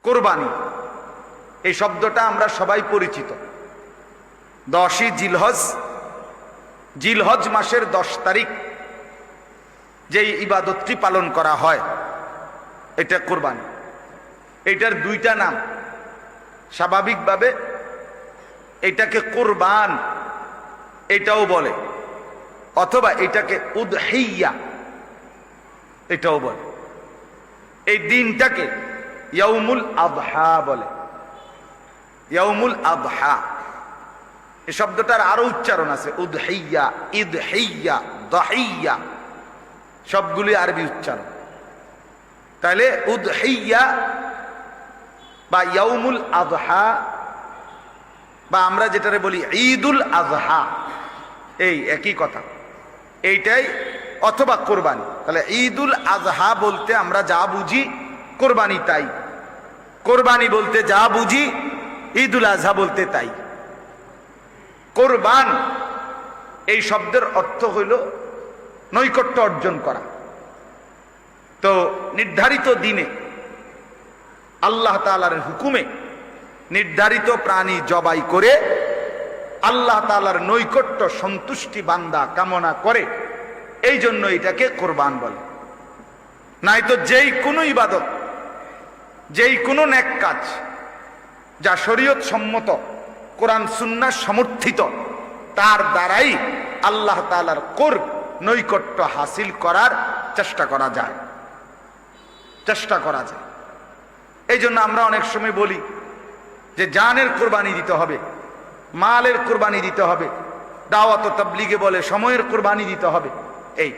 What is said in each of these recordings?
কোরবানি এই শব্দটা আমরা সবাই পরিচিত। 10ই জিলহজ মাসের 10 তারিখ যেই ইবাদতটি পালন করা হয় এটা কোরবানি। এটার দুইটা নাম। স্বাভাবিকভাবে এটাকে কোরবান এটাও বলে, অথবা এটাকে উদহিয়া এটাও বলে। এই দিনটাকে ইয়াউমুল আযহা বলে। ইয়াউমুল আযহা এই শব্দটার আরো উচ্চারণ আছে, উদহিয়া, ইদহিয়া, দাহিয়া, সবগুলি আরবি উচ্চারণ। তাহলে উদহিয়া বা ইয়াউমুল আযহা বা আমরা যেটারে বলি ঈদুল আযহা, এই একই কথা, এইটাই, অথবা কোরবানি। তাহলে ঈদুল আযহা বলতে আমরা যা বুঝি কোরবানি তাই, কোরবানি বলতে যা বুঝি ঈদুল আযহা বলতে তাই। কোরবান এই শব্দের অর্থ হইল নৈকট্য অর্জন করা। তো নির্ধারিত দিনে আল্লাহ তাআলার হুকুমে নির্ধারিত প্রাণী জবাই করে আল্লাহ তাআলার নৈকট্য সন্তুষ্টি বান্দা কামনা করে, এই জন্য এটাকে কোরবান বলে। নাই তো যেই কোনো ইবাদত, যেই কোনো নেক কাজ যা শরীয়ত সম্মত, কোরআন সুন্নাহ সমর্থিত, তার দ্বারাই আল্লাহ তাআলার কুরব নৈকট্য হাসিল করার চেষ্টা করা যায়। এই জন্য আমরা অনেক সময় বলি যে জানের কোরবানি দিতে হবে, মালের কোরবানি দিতে হবে, দাওয়াত ও তাবলীগে বলে সময়ের কোরবানি দিতে হবে। এই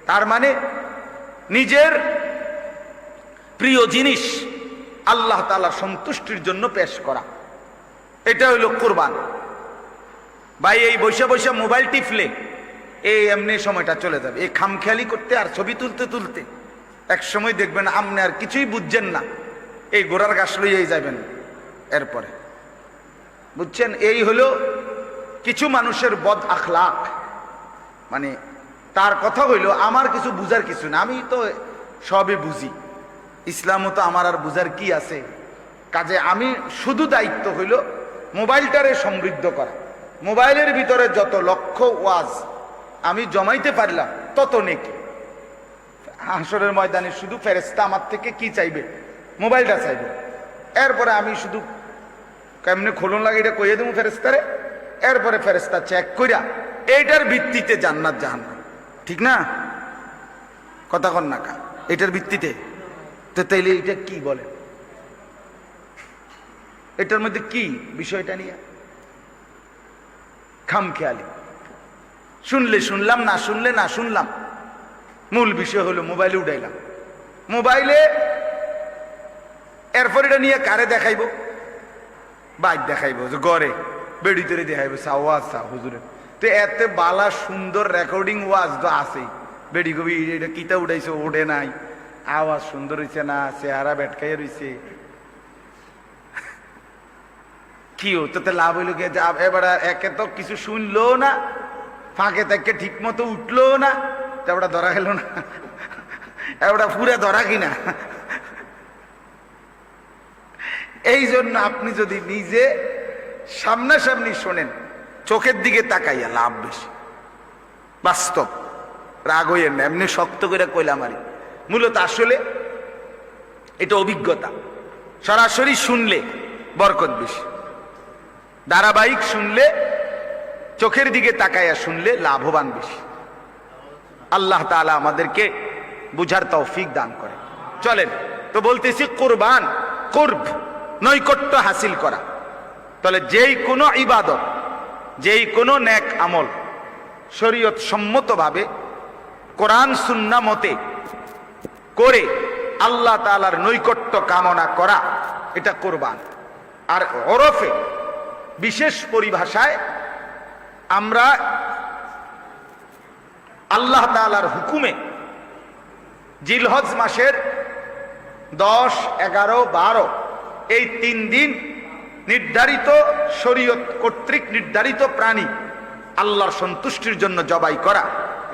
তার মানে নিজের প্রিয় জিনিস আল্লাহ তাআলার সন্তুষ্টির জন্য পেশ করা, এটা হইল কোরবান। ভাই এই বৈশা বৈশা মোবাইল টিপলে এই এমনি সময়টা চলে যাবে, এই খামখেয়ালি করতে আর ছবি তুলতে তুলতে এক সময় দেখবেন আপনি আর কিছুই বুঝছেন না, এই গোড়ার গাছ লইয়াই যাবেন। এরপরে বুঝছেন, এই হলো কিছু মানুষের বদ আখলাক। মানে তার কথা হইল আমার কিছু বুঝার কিছু না, আমি তো সবে বুঝি, ইসলামও তো আমার আর বুঝার কি আছে। কাজে আমি শুধু দায়িত্ব হইল মোবাইলটারে সমৃদ্ধ করা। মোবাইলের ভিতরে যত লক্ষ ওয়াজ আমি জমাইতে পারলাম তত নেকি। হাসরের ময়দানে শুধু ফেরেশতা আমার থেকে কি চাইবে? মোবাইলটা চাইবে। এরপরে আমি শুধু কেমনে খোলন লাগে এটা কইয়ে দেবো ফেরেশতারে, এরপরে ফেরেশতা চেক কইরা এইটার ভিত্তিতে জান্নাত জাহান্নাম। ঠিক না? কথা কন না কা, এটার ভিত্তিতে। তো তাইলে এটা কি বলে, এটার মধ্যে কি বিষয়টা নিয়ে খামখেয়ালি? শুনলে শুনলাম, না শুনলে না শুনলাম, মূল বিষয় হলো মোবাইলে উঠাইলাম। মোবাইলে এরপর এটা নিয়ে কারে দেখাইব? বাইক দেখাইব, যে গড়ে বেড়ি তরে দেখাইব, ওয়াজ চা হুজুরে। তো এতে বালা সুন্দর রেকর্ডিং ওয়াজ তো আছেই। বেড়ি কবি এটা কিতা উঠাইছে, ওঠে নাই, আওয়াজ সুন্দর হয়েছে না, চেহারা বেটকাই রয়েছে, কি তোতে লাভ হইল কে? এবার একে তো কিছু শুনলো না, ফাঁকে থেকে ঠিক মতো উঠলো না, এবার ধরা গেল না, এবার পুরা ধরা কিনা। এই জন্য আপনি যদি নিজে সামনাসামনি শোনেন, চোখের দিকে তাকাইয়া লাভ বেশি। বাস্তব, রাগ হইয়েন না, এমনি শক্ত করে কইলাম আরি। মূলত আসলে এটা অভিজ্ঞতা। সরাসরি শুনলে বরকত বেশি, ধারাবাহিক শুনলে, চোখের দিকে তাকাইয়া শুনলে লাভবান বেশি। আল্লাহ তাআলা আমাদেরকে বুঝার তৌফিক দান করে। চলেন তো বলতেছি কোরবান, কুরব, নৈকট্য হাসিল করা। তাহলে যেই কোনো ইবাদত, যেই কোনো নেক আমল শরীয়ত সম্মতভাবে কোরআন সুন্নাহ মতে করে আল্লাহ তাআলার নৈকট্য কামনা করা, এটা কোরবান। আর ওরফে বিশেষ পরিভাষায় আমরা আল্লাহ তাআলার হুকুমে জিলহজ মাসের 10, 11, 12 এই 3 দিন নির্ধারিত শরীয়ত কর্তৃক নির্ধারিত প্রাণী আল্লাহর সন্তুষ্টির জন্য জবাই করা,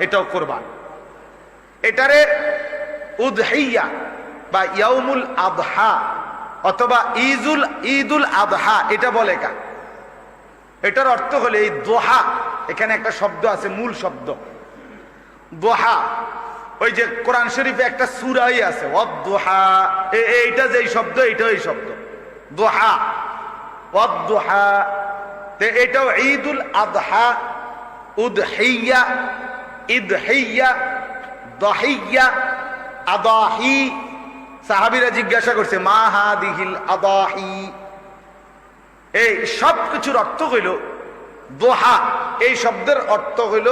এটাও কোরবান। এটারে উদহিয়া বা ইয়াউমুল আযহা অথবা ঈদুল আদহা এটা বলে কা? এটার অর্থ হলো এই দোহা, এখানে একটা শব্দ আছে, মূল শব্দ দোহা। ওই যে কোরআন শরীফে একটা সূরাই আছে ওয়াদ-দুহা, এইটা যেই শব্দ, এইটা এই শব্দ দোহা, ওয়াদ-দুহা। এটাও ঈদুল আদহা, উদহিয়া, ইদহিয়া, দহিয়া, আদাহি। সাহাবীরা জিজ্ঞাসা করছে মা হাদিহিল আদাহি, এই সব কিছুর অর্থ হইল দোহা। এই শব্দের অর্থ হইল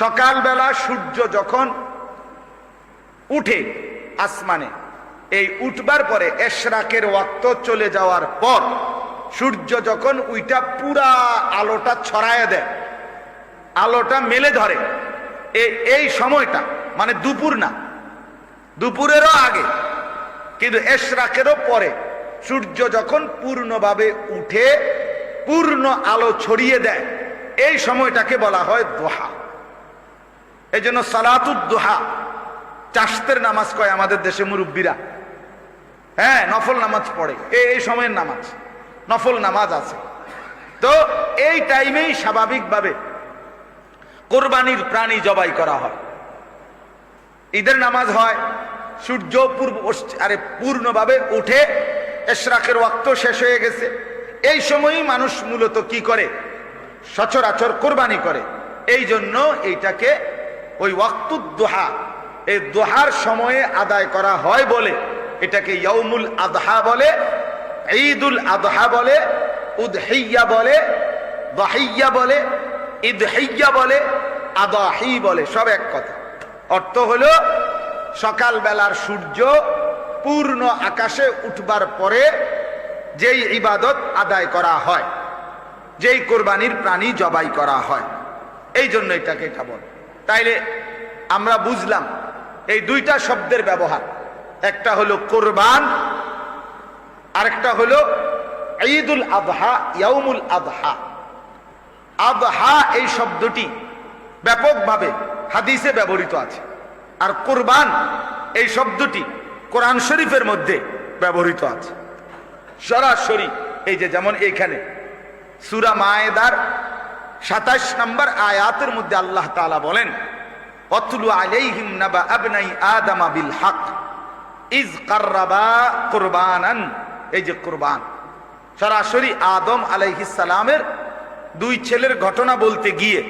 সকালবেলা সূর্য যখন উঠে আসমানে, এই উঠবার পরে এশরাকের ওয়াক্ত চলে যাওয়ার পর সূর্য যখন ওইটা পুরা আলোটা ছড়ায় দেয়, আলোটা মেলে ধরে, এই সময়টা মানে দুপুর না, দুপুরেরও আগে কিন্তু এশরাকেরও পরে সূর্য যখন পূর্ণভাবে উঠে পূর্ণ আলো ছড়িয়ে দেয়, এই সময়টাকে বলা হয় দোহা। এই জন্য সালাতুদ দোহা, চাষতের নামাজ কয় আমাদের দেশে মুরব্বীরা। হ্যাঁ, নফল নামাজ পড়ে, এই সময়ের নামাজ, নফল নামাজ আছে। তো এই টাইমেই স্বাভাবিকভাবে কোরবানির প্রাণী জবাই করা হয়। ঈদের নামাজ হয়, সূর্য পূর্ণভাবে উঠে এশরাকের ওয়াক্ত শেষ হয়ে গেছে, এই সময়ই মানুষ মূলত কি করে? সচরাচর কোরবানি করে। এই জন্য এইটাকে ওই ওয়াক্তুদ দোহা, এই দোহার সময়ে আদায় করা হয় বলে এটাকে ইয়াউমুল আদহা বলে, ঈদুল আদহা বলে, উদহিয়া বলে, দহিয়া বলে, ইদহিয়া বলে, আদাহি বলে, সব এক কথা। অর্থ হলো সকাল বেলার সূর্য পূর্ণ আকাশে উঠবার পরে যেই ইবাদত আদায় করা হয়, যেই কোরবানির প্রাণী জবাই করা হয়, এই জন্য এটাকে এটা বলে। তাইলে আমরা বুঝলাম এই দুইটা শব্দের ব্যবহার, একটা হলো কোরবান, আরেকটা হলো ঈদুল আদহা, ইয়াউমুল আদহা। আদহা এই শব্দটি ব্যাপকভাবে হাদিসে ব্যবহৃত আছে, আর কোরবান এই শব্দটি কোরআন শরীফের মধ্যে ব্যবহৃত আছে সরাসরি। এই যে যেমন এইখানে সূরা মায়েদার 27 নম্বর আয়াতের মধ্যে আল্লাহ তাআলা বলেন ওয়াতলু আলাইহিম নাবা আবনাই আদম বিল হক ইজ কাররাবা কুরবানান। এই যে কুরবান, সরাসরি আদম আলাইহিস সালামের দুই ছেলের ঘটনা বলতে গিয়ে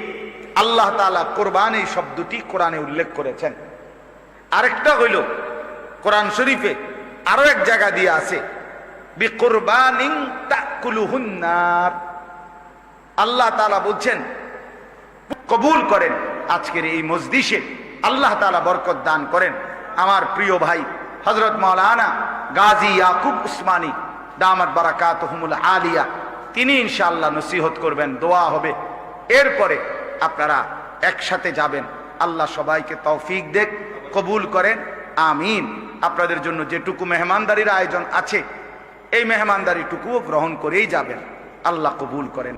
আল্লাহ তাআলা কুরবান এই শব্দটি কোরআনে উল্লেখ করেছেন। আরেকটা হইল কোরআন শরীফে আরো এক জায়গা দিয়ে আছে বিকুরবানিন তাকুলুহুন নার। আল্লাহ তাআলা বলছেন কবুল করেন আজকের এই মজলিসে, আল্লাহ তাআলা বরকত দান করেন। আমার প্রিয় ভাই হযরত মাওলানা গাজী ইয়াকুব উসমানী দামাত বারাকাতুহুমুল আলিয়া, তিনি ইনশাআল্লাহ নসিহত করবেন, দোয়া হবে, এরপরে আপনারা একসাথে যাবেন। আল্লাহ সবাইকে তৌফিক দেখ, কবুল করেন, আমিন। আপনাদের জন্য যেটুকু মেহমানদারির আয়োজন আছে এই মেহমানদারিটুকুও গ্রহণ করেই যাবেন। আল্লাহ কবুল করেন।